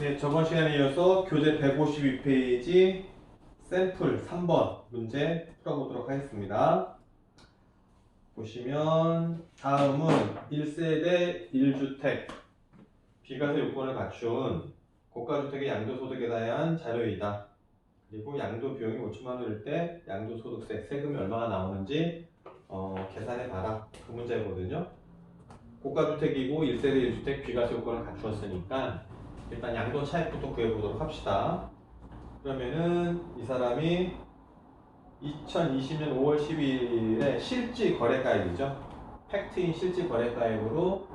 네, 저번 시간에 이어서 교재 152페이지 샘플 3번 문제 풀어보도록 하겠습니다. 보시면 다음은 1세대 1주택 비과세 요건을 갖춘 고가주택의 양도소득에 대한 자료이다. 그리고 양도 비용이 5천만 원일 때 양도소득세 세금이 얼마가 나오는지 계산해봐라. 그 문제거든요. 고가주택이고 1세대 1주택 비과세 요건을 갖추었으니까 일단 양도 차익부터 구해보도록 합시다. 그러면은 이 사람이 2020년 5월 12일에 실질 거래가액이죠. 팩트인 실질 거래가액으로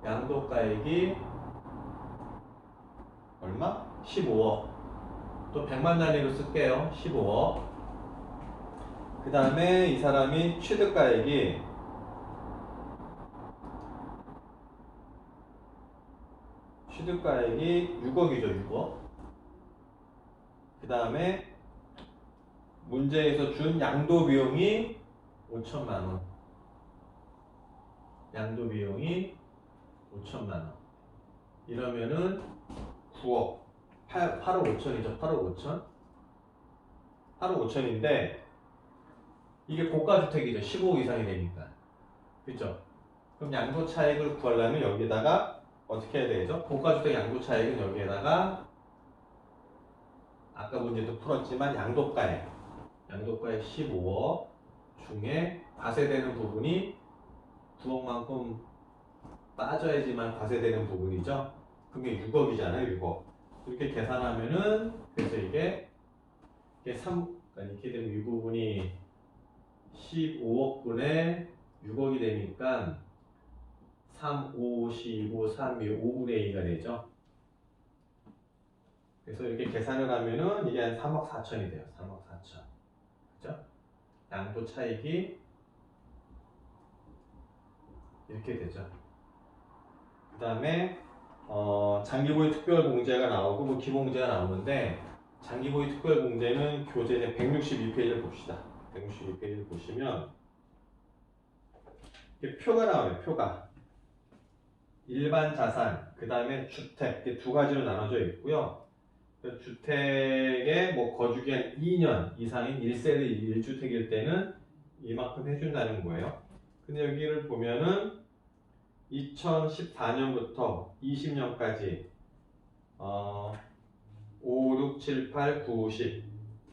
양도가액이 얼마? 15억. 또 100만 단위로 쓸게요. 15억. 그 다음에 이 사람이 취득가액이 취득가액이 6억이죠. 6억. 그 다음에 문제에서 준 양도비용이 5천만원. 양도비용이 5천만원. 이러면은 9억. 8억 5천이죠. 8억 5천. 8억 5천인데 이게 고가주택이죠. 15억 이상이 되니까. 그죠? 그럼 양도차익을 구하려면 여기다가 어떻게 해야 되죠? 고가주택 양도차익은 여기에다가 아까 문제도 풀었지만 양도가액 15억 중에 과세되는 부분이 9억만큼 빠져야지만 과세되는 부분이죠. 그게 6억이잖아요. 6억. 이렇게 계산하면은 그래서 이게 3, 이렇게 되면 이 부분이 15억분의 6억이 되니까 3, 5, 15, 3, 2, 5분의 2가 되죠. 그래서 이렇게 계산을 하면은 이게 한 3억 4천이 돼요. 3억 4천. 그죠? 양도 차익이 이렇게 되죠. 그 다음에 장기보유 특별공제가 나오고 뭐 기본공제가 나오는데 장기보유 특별공제는 교재 162페이지를 봅시다. 162페이지를 보시면 이렇게 표가 나와요. 표가. 일반 자산, 그 다음에 주택, 이렇게 두 가지로 나눠져 있고요. 주택에 뭐 거주기한 2년 이상인 1세대 1주택일 때는 이만큼 해준다는 거예요. 근데 여기를 보면은 2014년부터 20년까지 5, 6, 7, 8, 9, 10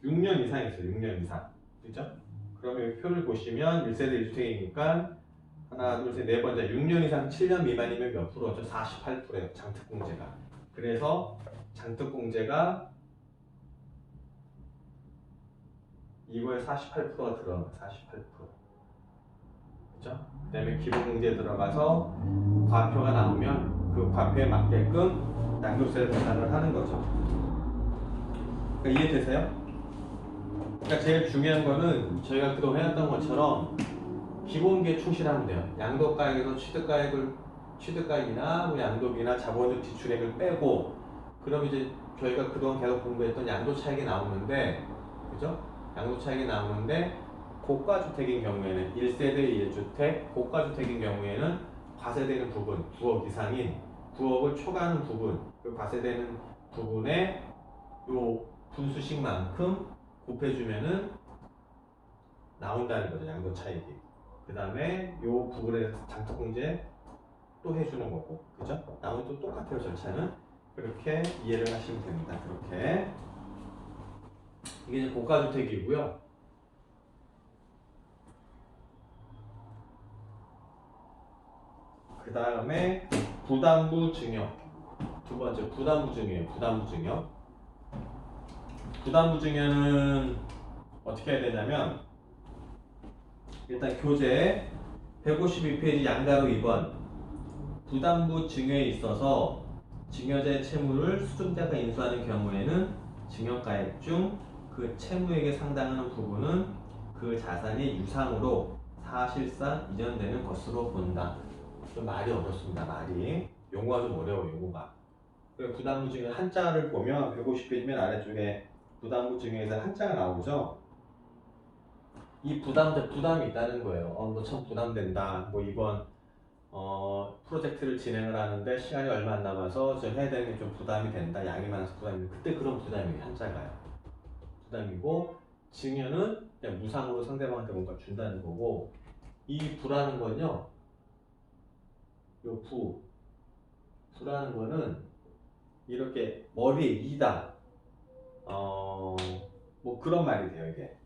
6년 이상 있어요. 6년 이상. 그죠? 그러면 이 표를 보시면 1세대 1주택이니까 하나, 둘, 셋, 네 번째 6년 이상 7년 미만이면 몇 프로죠? 48%예요. 장특공제가. 그래서 장특공제가 이거에 48%가 들어가요. 48%. 그죠? 그 다음에 기본공제에 들어가서 과표가 나오면 그 과표에 맞게끔 양도세를 계산을 하는 거죠. 그러니까 이해되세요? 그러니까 제일 중요한 거는 저희가 그동안 해왔던 것처럼 기본기에 충실하면 돼요. 양도가액에서 취득가액이나 뭐 양도비나 자본적 지출액을 빼고 그럼 이제 저희가 그동안 계속 공부했던 양도차익이 나오는데 그죠? 양도차익이 나오는데 고가주택인 경우에는 1세대 1주택 고가주택인 경우에는 과세되는 부분 9억 이상인 9억을 초과하는 부분 그 과세되는 부분에 요 분수식만큼 곱해주면은 나온다는 거죠. 양도차익이. 그 다음에 요 부분에 장특공제 또 해주는 거고 그죠? 나머지 또 똑같아요. 절차는 그렇게 이해를 하시면 됩니다. 그렇게 이게 이제 고가주택이고요. 그 다음에 부담부 증여 두 번째 부담부 증여예요. 부담부 증여 부담부 증여는 어떻게 해야 되냐면 일단 교재 152페이지 양자로 2번 부담부 증여에 있어서 증여자의 채무를 수증자가 인수하는 경우에는 증여가액 중 그 채무액에 상당하는 부분은 그 자산이 유상으로 사실상 이전되는 것으로 본다. 좀 말이 어렵습니다. 말이 용어가 좀 어려워요. 용어가. 부담부 증여 한자를 보면 150페이지면 아래쪽에 부담부 증여에서 한자가 나오죠. 이 부담이 있다는 거예요. 너 참 부담된다. 뭐 이번 프로젝트를 진행을 하는데 시간이 얼마 안 남아서 좀 해야 되는 게 좀 부담이 된다. 양이 많아서 부담이 그때 그런 부담이 한자가요. 부담이고 증여는 그냥 무상으로 상대방한테 뭔가 준다는 거고 이 부라는 건요. 요 부라는 거는 이렇게 머리에 이다. 뭐 그런 말이 돼요 이게.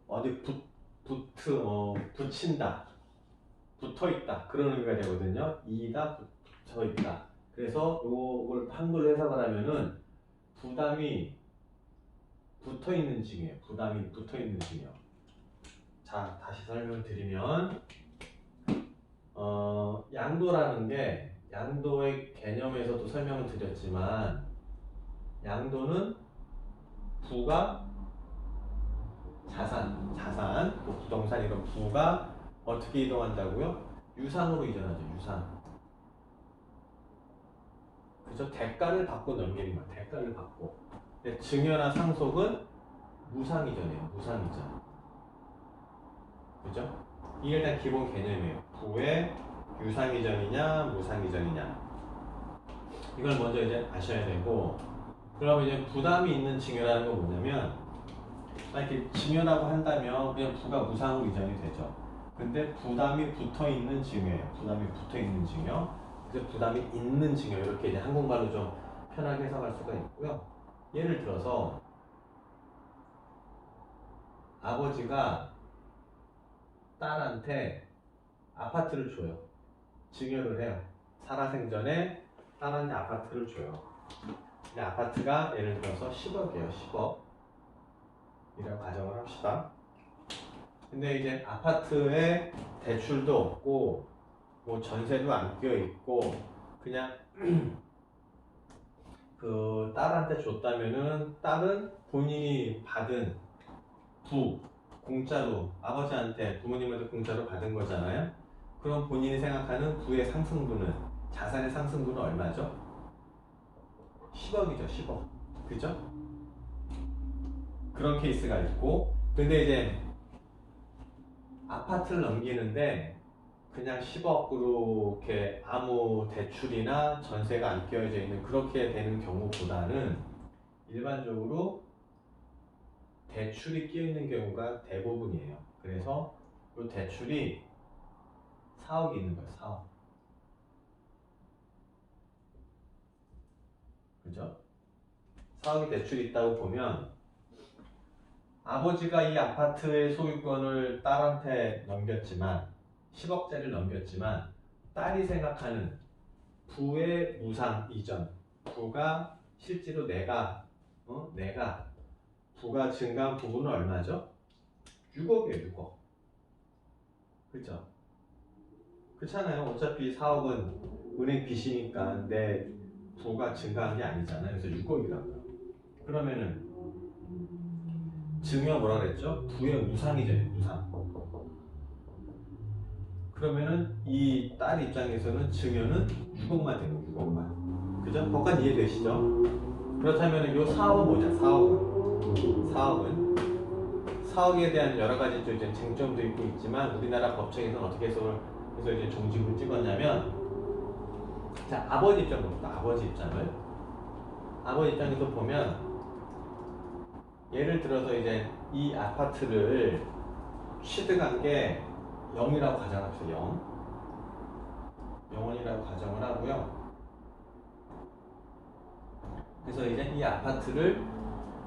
어디 붙인다. 붙어있다 그런 의미가 되거든요. 이다 붙어있다. 그래서 요걸 한글로 해석을 하면은 부담이 붙어있는 징이에요. 부담이 붙어있는 징이요. 자 다시 설명을 드리면 양도라는 게 양도의 개념에서도 설명을 드렸지만 양도는 부가 자산, 뭐 부동산 이런 부가 어떻게 이동한다고요? 유상으로 이전하죠. 유상. 그죠? 대가를 받고 넘기는 거야. 대가를 받고. 근데 증여나 상속은 무상이전이에요. 무상이전. 그죠? 이게 일단 기본 개념이에요. 부의 유상이전이냐, 무상이전이냐. 이걸 먼저 이제 아셔야 되고, 그럼 이제 부담이 있는 증여라는 건 뭐냐면, 이렇게 증여라고 한다면 그냥 부가 무상으로 이전이 되죠. 근데 부담이 붙어 있는 증여예요. 부담이 붙어 있는 증여. 그래서 부담이 있는 증여 이렇게 이제 한국말로 좀 편하게 해석할 수가 있고요. 예를 들어서 아버지가 딸한테 아파트를 줘요. 증여를 해요. 살아생전에 딸한테 아파트를 줘요. 근데 아파트가 예를 들어서 10억이에요. 10억. 이라고 가정을 합시다. 근데 이제 아파트에 대출도 없고 뭐 전세도 안 끼어 있고 그냥 그 딸한테 줬다면은 딸은 본인이 받은 공짜로 아버지한테 부모님한테 공짜로 받은 거잖아요. 그럼 본인이 생각하는 부의 상승분은 자산의 상승분은 얼마죠? 10억이죠. 10억. 그죠? 그런 케이스가 있고 근데 이제 아파트를 넘기는데 그냥 10억으로 이렇게 아무 대출이나 전세가 안 끼어져 있는 그렇게 되는 경우보다는 일반적으로 대출이 끼어 있는 경우가 대부분이에요. 그래서 그 대출이 4억이 있는 거예요. 4억. 그죠? 4억이 대출이 있다고 보면 아버지가 이 아파트의 소유권을 딸한테 넘겼지만 10억짜리를 넘겼지만 딸이 생각하는 부의 무상 이전 부가 실제로 내가 부가 증가한 부분은 얼마죠? 6억이에요. 6억. 그렇죠? 그렇잖아요. 어차피 4억은 은행 빚이니까 내 부가 증가한 게 아니잖아요. 그래서 6억이라고요. 그러면은 증여 뭐라 그랬죠? 부의 무상이죠. 무상. 그러면은 이 딸 입장에서는 증여는 6억만 되는 6억만. 그죠? 거기까지 이해되시죠? 그렇다면 이 4억은 뭐냐? 4억에 대한 여러 가지 또 이제 쟁점도 있고 있지만 우리나라 법정에서는 어떻게 해서 이제 종집을 찍었냐면 자 아버지 입장으로 봅시다. 아버지 입장에서 보면 예를 들어서 이제 이 아파트를 취득한 게 0이라고 가정합시다. 0원이라고 가정을 하고요. 그래서 이제 이 아파트를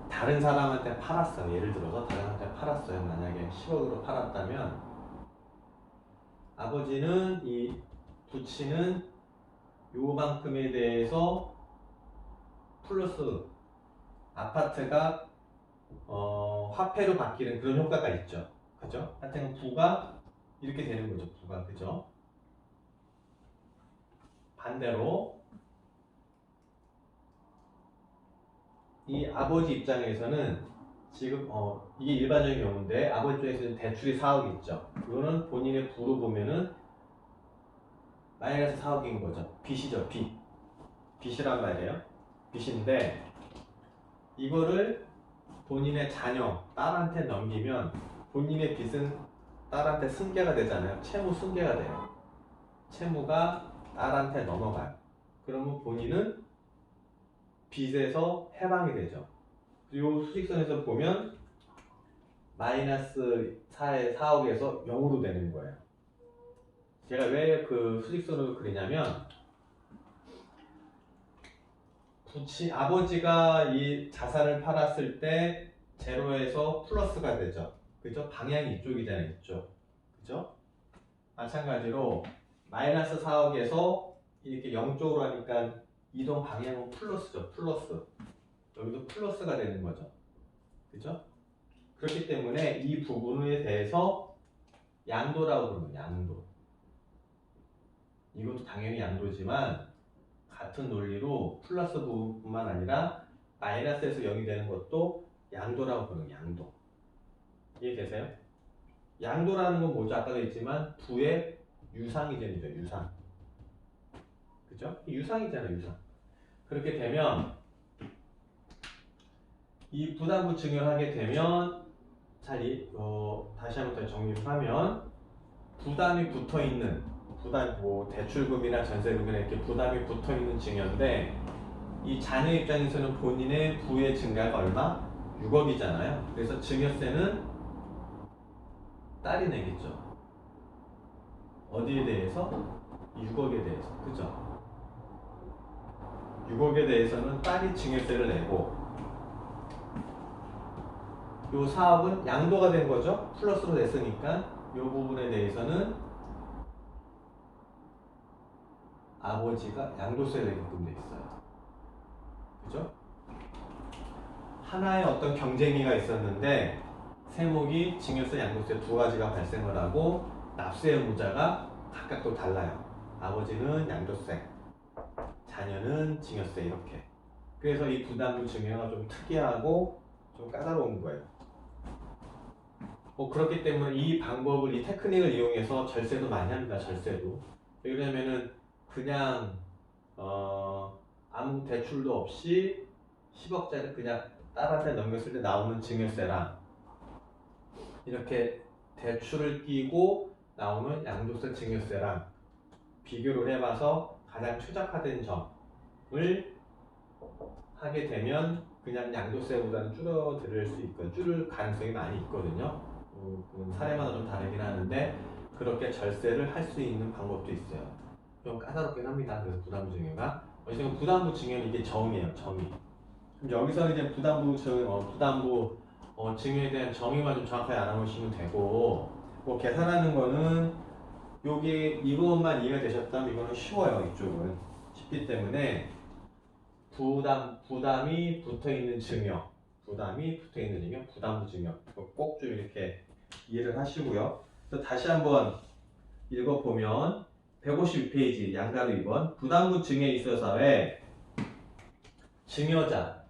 다른 사람한테 팔았어요. 예를 들어서 다른 사람한테 팔았어요. 만약에 10억으로 팔았다면 아버지는 이 부치는 요만큼에 대해서 플러스 아파트가 화폐로 바뀌는 그런 효과가 있죠. 그죠? 하여튼 부가 이렇게 되는 거죠. 부가. 그죠? 반대로 이 아버지 입장에서는 지금 이게 일반적인 경우인데 아버지 쪽에서는 대출이 4억 있죠. 이거는 본인의 부로 보면은 마이너스 4억인 거죠. 빚이죠. 빚이란 말이에요. 빚인데 이거를 본인의 자녀, 딸한테 넘기면 본인의 빚은 딸한테 승계가 되잖아요. 채무 승계가 돼요. 채무가 딸한테 넘어가요. 그러면 본인은 빚에서 해방이 되죠. 그리고 수직선에서 보면 마이너스 4의 4억에서 0으로 되는 거예요. 제가 왜 그 수직선으로 그리냐면 아버지가 이 자산을 팔았을 때 제로에서 플러스가 되죠. 그죠? 방향이 이쪽이잖아요. 이쪽. 그죠? 마찬가지로 마이너스 4억에서 이렇게 0쪽으로 하니까 이동 방향은 플러스죠. 플러스. 여기도 플러스가 되는 거죠. 그죠? 그렇기 때문에 이 부분에 대해서 양도라고 부르는 양도. 이것도 당연히 양도지만 같은 논리로 플러스 부분뿐만 아니라 마이너스에서 0이 되는 것도 양도라고 부르는 양도. 이해되세요? 양도라는 건 뭐죠? 아까도 했지만 부의 유상이전이죠. 유상. 그죠? 유상이잖아요. 유상. 그렇게 되면 이 부담부 증여를 하게 되면 다시 한번 더 정리를 하면 부담이 붙어있는 뭐 대출금이나 전세금이나 이렇게 부담이 붙어있는 증여인데 이 자녀 입장에서는 본인의 부의 증가가 얼마? 6억이잖아요. 그래서 증여세는 딸이 내겠죠. 어디에 대해서? 6억에 대해서. 그죠? 6억에 대해서는 딸이 증여세를 내고 요 사업은 양도가 된 거죠. 플러스로 냈으니까 요 부분에 대해서는 아버지가 양도세를 내게끔 돼 있어요. 그죠? 하나의 어떤 경쟁이가 있었는데 세목이 증여세, 양도세 두 가지가 발생을 하고 납세 의무자가 각각 또 달라요. 아버지는 양도세, 자녀는 증여세 이렇게. 그래서 이 부담부 증여가 좀 특이하고 좀 까다로운 거예요. 그렇기 때문에 이 방법을, 이 테크닉을 이용해서 절세도 많이 합니다. 절세도. 왜냐면은 그냥 아무 대출도 없이 10억짜리 그냥 딸한테 넘겼을 때 나오는 증여세랑 이렇게 대출을 끼고 나오는 양도세 증여세랑 비교를 해봐서 가장 최적화된 점을 하게 되면 그냥 양도세보다는 줄어들 수 있고 줄을 가능성이 많이 있거든요. 사례마다 좀 다르긴 하는데 그렇게 절세를 할 수 있는 방법도 있어요. 좀 까다롭긴 합니다. 그래서 부담부 증여가 어쨌든 부담부 증여는 이게 정의예요. 정의. 그럼 여기서는 이제 부담부 증여에 대한 정의만 좀 정확하게 알아보시면 되고 계산하는 거는 요게 이 부분만 이해가 되셨다면 이거는 쉬워요. 이쪽은 쉽기 때문에 부담이 붙어있는 증여, 부담부 증여 꼭 좀 이렇게 이해를 하시고요. 그래서 다시 한번 읽어보면 152페이지 양가로 2번 부담부 증여에 있어서의 증여자,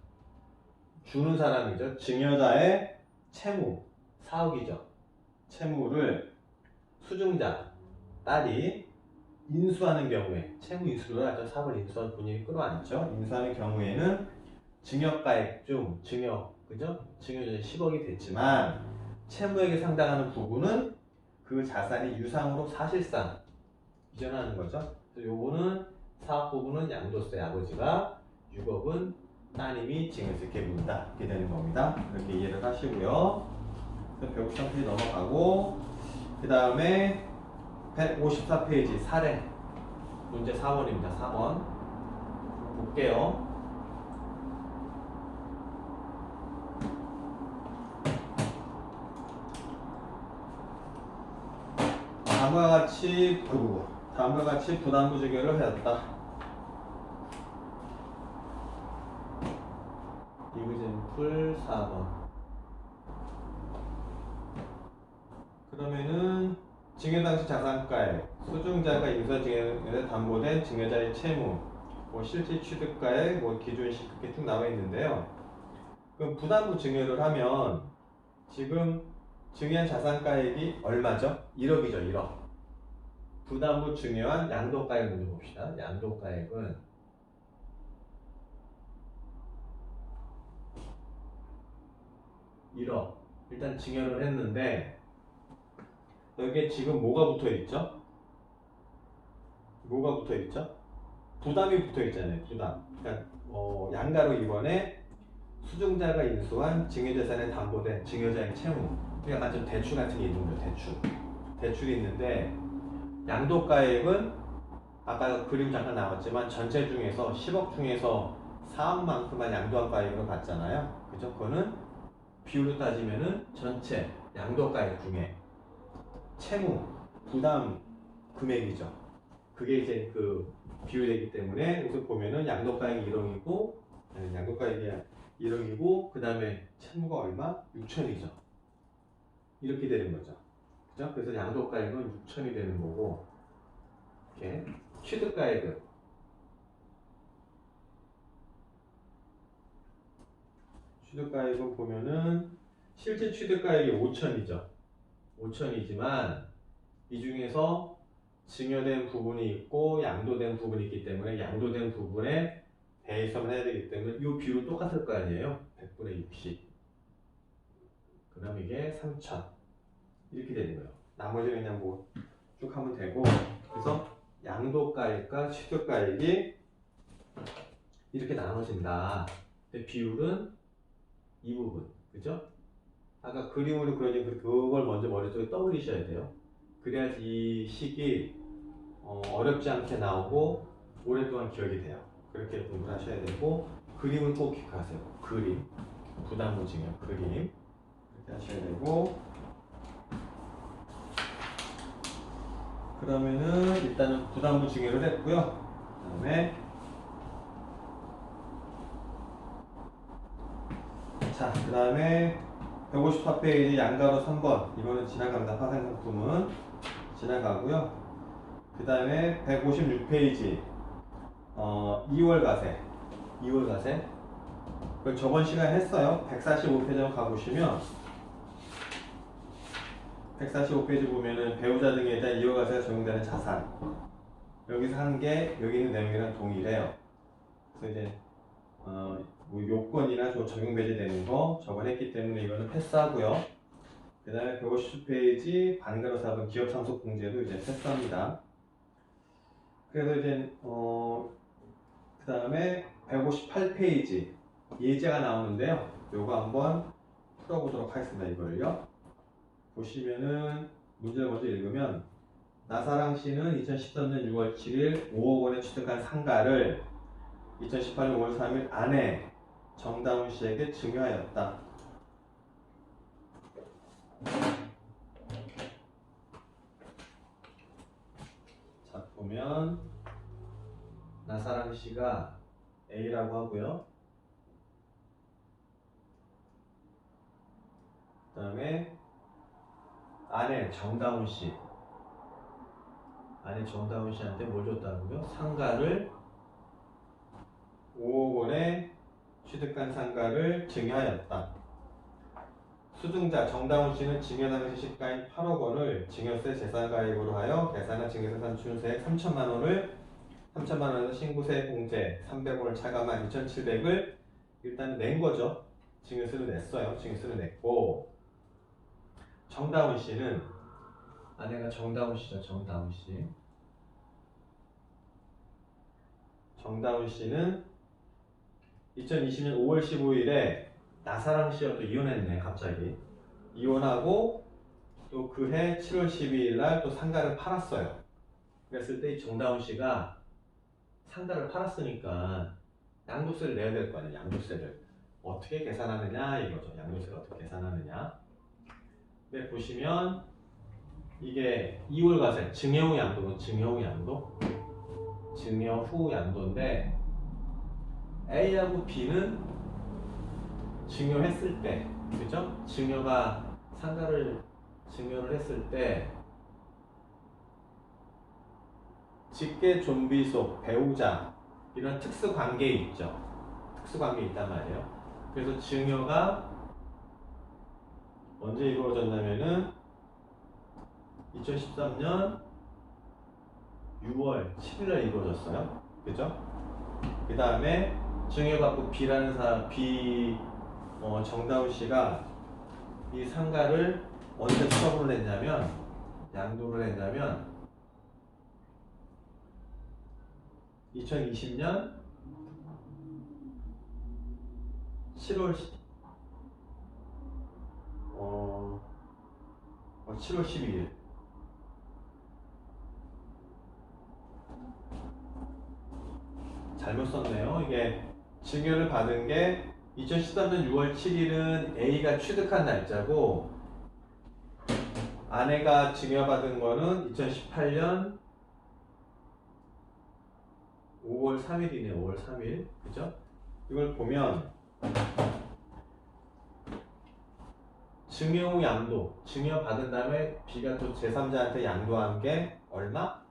주는 사람이죠. 증여자의 채무, 4억이죠. 채무를 수증자, 딸이 인수하는 경우에, 채무 인수를 하죠. 사업을 인수한 분이 끌어안죠. 인수하는 경우에는 증여가액 중 그죠? 증여자의 10억이 됐지만 채무액에 상당하는 부분은 그 자산이 유상으로 사실상 이전하는 거죠. 그래서 요거는 사업 부분은 양도세 아버지가 6억은 따님이 증여세 이렇게 문다. 이렇게 되는 겁니다. 이렇게 이해를 하시고요. 그래서 153페이지 넘어가고 그 다음에 154페이지 사례 문제 4번입니다. 4번 볼게요. 다음과 같이 부담부 증여를 하였다. 이그젠플 4번. 그러면은 증여 당시 자산가액, 수증자가 인수한 증여에 담보된 증여자의 채무, 실질 취득가액, 기준식 이렇게 쭉 나와 있는데요. 그럼 부담부 증여를 하면 지금 증여한 자산가액이 얼마죠? 1억이죠, 1억. 부담부 증여한 양도가액 먼저 봅시다. 양도가액은 1억. 일단 증여를 했는데 여기에 지금 뭐가 붙어 있죠? 뭐가 붙어 있죠? 부담이 붙어 있잖아요. 부담. 그러니까 양가로 이번에 수증자가 인수한 증여재산에 담보된 증여자의 채무. 그러니까 완전 대출 같은 게 있는 거예요. 대출이 있는데 양도가액은 아까 그림 잠깐 나왔지만 전체 중에서 10억 중에서 4억만큼만 양도한 가액으로 봤잖아요. 그죠? 그거는 비율로 따지면은 전체 양도가액 중에 채무, 부담 금액이죠. 그게 이제 그 비율이기 때문에 여기서 보면은 양도가액이 1억이고 양도가액이 1억이고 그 다음에 채무가 얼마? 6천이죠. 이렇게 되는 거죠. 그죠? 그래서 양도가액은 6천이 되는 거고 이렇게 취득가액은 보면은 실제 취득가액이 5천이죠. 5천이지만 이 중에서 증여된 부분이 있고 양도된 부분이 있기 때문에 양도된 부분에 대해서만 해야 되기 때문에 이 비율은 똑같을 거 아니에요. 100분의 60. 그럼 이게 3천. 이렇게 되는 거예요. 나머지는 그냥 뭐 쭉 하면 되고 그래서 양도가액과 취득가액이 이렇게 나눠진다. 근데 비율은 이 부분. 그죠? 아까 그림으로 그려진 그걸 먼저 머릿속에 떠올리셔야 돼요. 그래야지 이 식이 어렵지 않게 나오고 오랫동안 기억이 돼요. 그렇게 공부를 하셔야 되고 그림은 꼭 기억하세요. 그림, 부담무증여 그림 이렇게 하셔야 되고 그러면은 일단은 부담무증여를 했고요. 그다음에 그다음에 154페이지 양가로 3번 이거는 지나갑니다. 파생상품은 지나가고요. 그 다음에 156페이지 2월 가세 그걸 저번 시간에 했어요. 145페이지 가보시면 145페이지 보면은 배우자 등에 대한 2월 가세가 적용되는 자산 여기서 한 게 여기 있는 내용이랑 동일해요. 그래서 이제 뭐 요건이나 적용 배제되는 거 저번 했기 때문에 이거는 패스하고요. 그 다음에 150페이지 반가로 4번 기업 상속 공제도 이제 패스합니다. 그래서 이제 그 다음에 158페이지 예제가 나오는데요. 요거 한번 풀어보도록 하겠습니다. 이거를요. 보시면은 문제를 먼저 읽으면 나사랑 씨는 2013년 6월 7일 5억 원에 취득한 상가를 2018년 5월 3일 아내 정다운 씨에게 증여하였다. 자, 보면 나사랑 씨가 A라고 하고요. 그 다음에 아내 정다운 씨한테 뭘 줬다고요? 상가를 5억 원에 취득한 상가를 증여하였다. 수증자 정다운 씨는 증여 당시 시가인 8억 원을 증여세 재산가액으로 하여 계산한 증여세 산출세액 3천만 원에서 신고세 공제 300원을 차감한 2,700을 일단 낸 거죠. 증여세를 냈어요. 증여세를 냈고 정다운 씨는 아내가 정다운 씨죠. 정다운 씨는 2020년 5월 15일에 나사랑 씨와 또 이혼했네. 갑자기 이혼하고 또 그해 7월 12일 날 또 상가를 팔았어요. 그랬을 때 정다운 씨가 상가를 팔았으니까 양도세를 내야 될 거 아니에요. 양도세를 어떻게 계산하느냐 이거죠. 양도세를 어떻게 계산하느냐. 네, 보시면 이게 2월 가세 증여 후 양도인데 A하고 B는 증여했을 때, 그죠? 상가를 증여를 했을 때 직계 존비속, 배우자 이런 특수관계 있죠. 특수관계 있단 말이에요. 그래서 증여가 언제 이루어졌냐면은 2013년 6월 7일에 이루어졌어요. 그죠? 그 다음에 증여받고 B라는 정다운 씨가 이 상가를 언제 양도를 했냐면 2020년 7월 7월 12일. 잘못 썼네요. 이게 증여를 받은 게 2013년 6월 7일은 A가 취득한 날짜고, 아내가 증여받은 거는 2018년 5월 3일이네요. 5월 3일. 그죠? 이걸 보면 증여 양도, 증여받은 다음에 B가 또 제3자한테 양도한 게 얼마?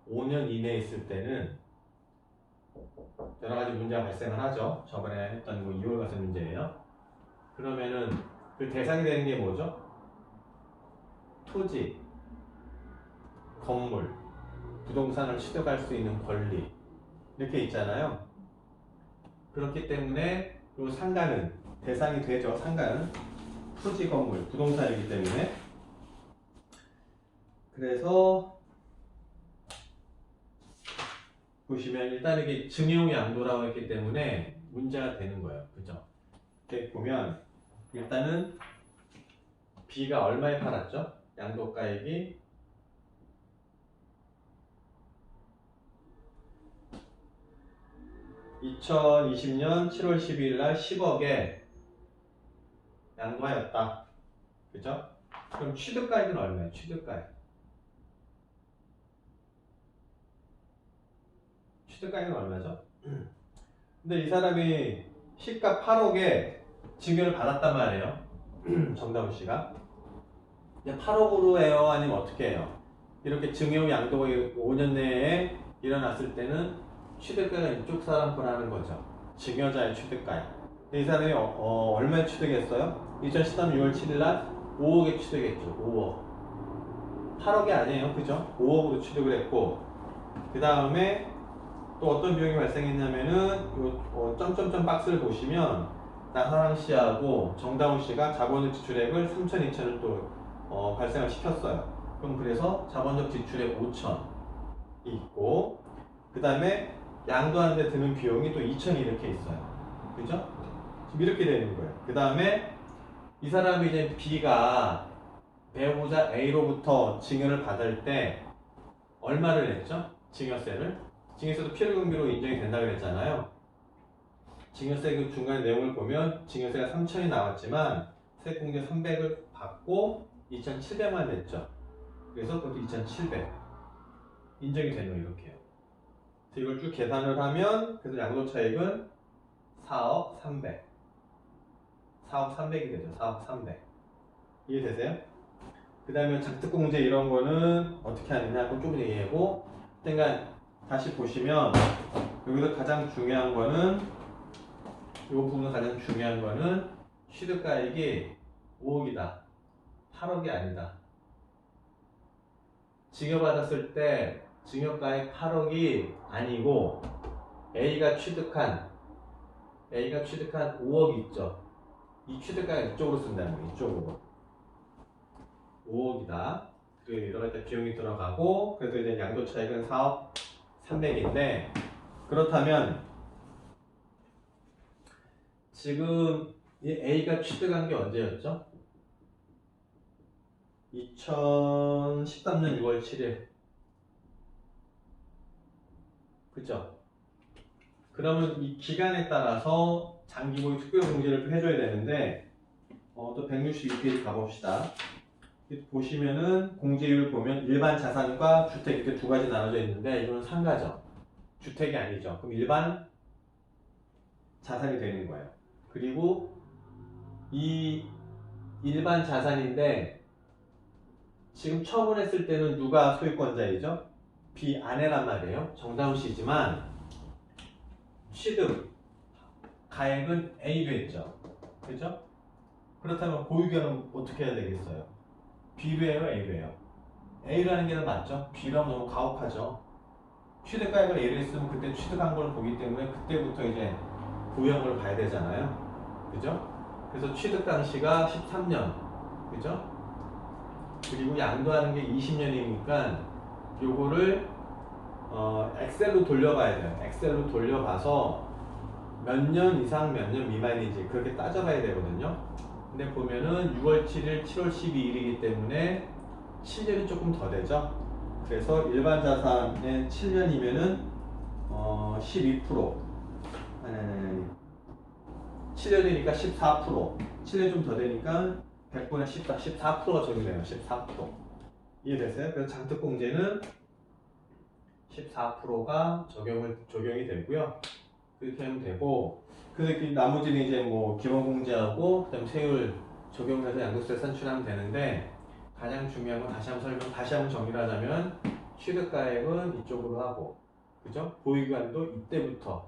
5년 이내에 있을 때는 여러 가지 문제가 발생을 하죠. 저번에 했던 뭐 이월과세 문제예요. 그러면은 그 대상이 되는 게 뭐죠? 토지, 건물, 부동산을 취득할 수 있는 권리, 이렇게 있잖아요. 그렇기 때문에 이 상가는 대상이 되죠. 상가는 토지, 건물, 부동산이기 때문에. 그래서 보시면 일단 이게 증여 양도라고 했기 때문에 문제가 되는 거예요. 그죠? 이렇게 보면 일단은 B가 얼마에 팔았죠? 양도가액이 2020년 7월 12일 날 10억에 양도하였다. 그죠? 그럼 취득가액은 얼마예요? 취득가액. 취득가액은 얼마죠? 근데 이 사람이 시가 8억에 증여를 받았단 말이에요. 정다운 씨가. 8억으로 해요? 아니면 어떻게 해요? 이렇게 증여 양도가 5년 내에 일어났을 때는 취득가가 이쪽 사람 건 하는 거죠. 증여자의 취득가액. 이 사람이 얼마에 취득했어요? 2013년 6월 7일 날 5억에 취득했죠. 5억. 8억이 아니에요. 그죠? 5억으로 취득을 했고, 그 다음에 또 어떤 비용이 발생했냐면은 요 점점점 박스를 보시면 나사랑 씨하고 정다운 씨가 자본적 지출액을 3천, 2천을 또 발생을 시켰어요. 그럼 그래서 자본적 지출액 5천 있고, 그 다음에 양도하는 데 드는 비용이 또 2천이 이렇게 있어요. 그죠? 지금 이렇게 되는 거예요. 그 다음에 이 사람이 이제 B가 배우자 A로부터 증여를 받을 때 얼마를 냈죠? 증여세를. 증여세도 필요금비로 인정이 된다고 그랬잖아요. 증여세 그 중간 내용을 보면 증여세가 3천이 나왔지만 세액공제 300을 받고 2,700만 냈죠. 그래서 그것도 2,700 인정이 되는 거 이렇게요. 이걸 쭉 계산을 하면 그래서 양도차익은 4억 300 4억 300이 되죠. 4억 300 이해되세요? 그 다음에 작득공제 이런 거는 어떻게 하느냐 그건 좀 얘기하고, 그러니까 다시 보시면 여기서 가장 중요한 거는 이 부분은 가장 중요한 거는 취득가액이 5억이다 8억이 아니다. 증여받았을 때 증여가액 8억이 아니고 A가 취득한 5억이 있죠. 이 취득가액 이쪽으로 쓴다는 거예요. 이쪽으로 5억이다. 그리고 여러 가지 비용이 들어가고, 그래서 이제 양도차익은 4억 300인데, 그렇다면 지금 이 A가 취득한 게 언제였죠? 2013년 6월 7일. 그죠? 그러면 이 기간에 따라서 장기보유 특별공제를 또 해줘야 되는데, 또 162페이지 가봅시다. 보시면은 공제율 보면 일반 자산과 주택 이렇게 두 가지 나눠져 있는데, 이거는 상가죠. 주택이 아니죠. 그럼 일반 자산이 되는 거예요. 그리고 이 일반 자산인데 지금 처분했을 때는 누가 소유권자이죠? B 아내란 말이에요. 정다운 씨지만 취득 가액은 A로 했죠. 그죠? 그렇다면 고유계는 어떻게 해야 되겠어요? B로 해요? A로 해요? A라는 게 더 맞죠? B로 하면 너무 가혹하죠. 취득가액을 A로 했으면 그때 취득한 걸 보기 때문에 그때부터 이제 고유한 봐야 되잖아요. 그죠? 그래서 취득 당시가 13년. 그죠? 그리고 양도하는 게 20년이니까 요거를 엑셀로 돌려봐야 돼요. 엑셀로 돌려봐서 몇 년 이상 몇 년 미만인지 그렇게 따져봐야 되거든요. 근데 보면은 6월 7일, 7월 12일이기 때문에 7년이 조금 더 되죠. 그래서 일반 자산의 7년이면은 12%. 아니. 7년이니까 14%. 7년 좀 더 되니까 100분의 14, 14%가 적용돼요. 14%. 이해됐어요? 그래서 장특공제는 14%가 적용이 되고요. 그렇게 하면 되고, 그 나머지는 이제 뭐 기본공제하고 그다음 세율 적용해서 양도세 산출하면 되는데, 가장 중요한 건 다시 한번 정리를 하자면 취득가액은 이쪽으로 하고, 그죠? 보유기간도 이때부터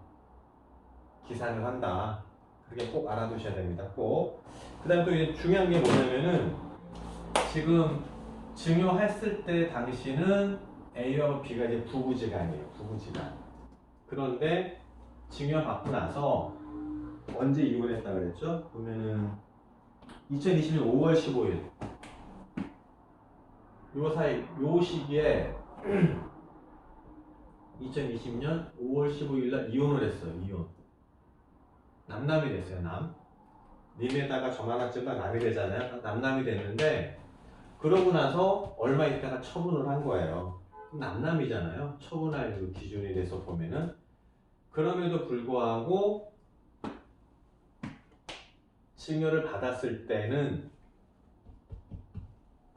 기산을 한다. 그게 꼭 알아두셔야 됩니다. 꼭. 그다음 또 이제 중요한 게 뭐냐면은 지금 증여했을 때 당시는 A와 B가 이제 부부지간이에요. 부부지간. 그런데 증여받고 나서 언제 이혼했다 그랬죠? 보면은 2020년 5월 15일 요 사이 요 시기에 2020년 5월 15일 날 이혼을 했어요. 이혼. 남남이 됐어요. 남. 님에다가 저만화증과 남이 되잖아요. 남남이 됐는데 그러고 나서 얼마 있다가 처분을 한 거예요. 남남이잖아요. 처분할 그 기준이 돼서 보면은. 그럼에도 불구하고 증여를 받았을 때는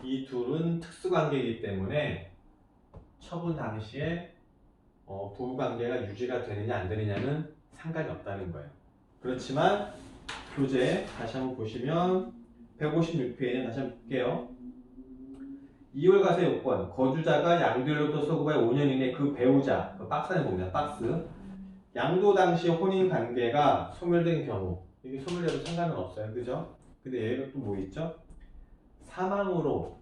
이 둘은 특수관계이기 때문에 처분 당시에 부부관계가 유지가 되느냐 안 되느냐는 상관이 없다는 거예요. 그렇지만 교재 다시 한번 보시면 156페이지는 다시 한번 볼게요. 2월 과세 요건, 거주자가 양도일로부터 소급할 5년 이내 그 배우자, 그 박스 안에 봅니다. 박스. 양도 당시 혼인 관계가 소멸된 경우, 이게 소멸돼도 상관은 없어요. 그죠? 근데 얘가 또 뭐 있죠? 사망으로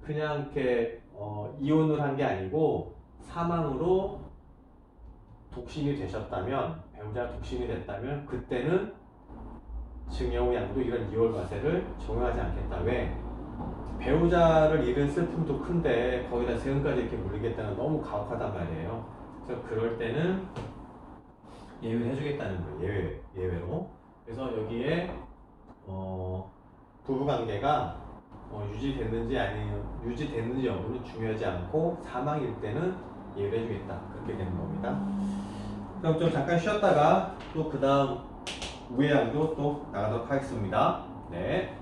그냥 이렇게 이혼을 한 게 아니고 사망으로 독신이 되셨다면, 배우자가 독신이 됐다면 그때는 증여 후 양도 이런 2월 과세를 적용하지 않겠다. 왜? 배우자를 잃은 슬픔도 큰데 거기다 세금까지 이렇게 물리겠다는 건 너무 가혹하단 말이에요. 그래서 그럴 때는 예외를 해주겠다는 거예요. 예외로. 그래서 여기에 부부관계가 유지됐는지 여부는 중요하지 않고 사망일 때는 예외를 해주겠다. 그렇게 되는 겁니다. 그럼 좀 잠깐 쉬었다가 또 그 다음 우회양도 또 나가도록 하겠습니다. 네.